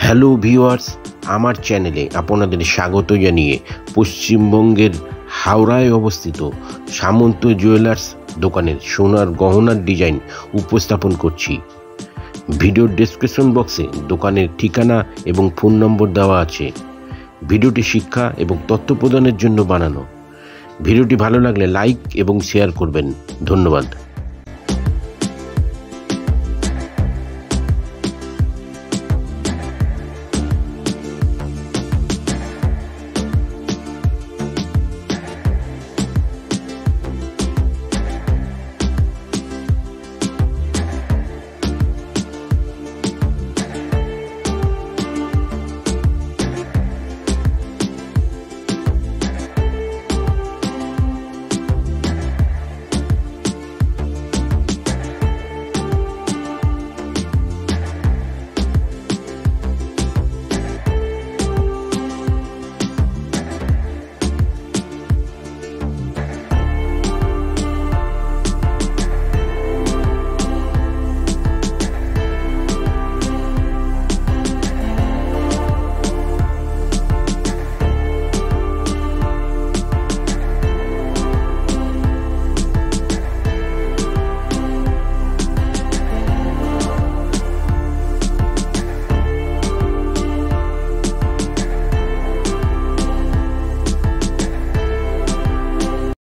Hello viewers, আমার চ্যানেলে আপনাদের স্বাগত জানিয়ে পশ্চিমবঙ্গের হাওড়ায় অবস্থিত সামন্ত জুয়েলার্স দোকানের সোনার গহনার ডিজাইন উপস্থাপন করছি। ভিডিওর ডেসক্রিপশন বক্সে দোকানের ঠিকানা এবং ফোন নম্বর দেওয়া আছে। ভিডিওটি শিক্ষা এবং তথ্য প্রদানের জন্য বানানো। ভিডিওটি ভালো লাগলে লাইক এবং শেয়ার করবেন। ধন্যবাদ।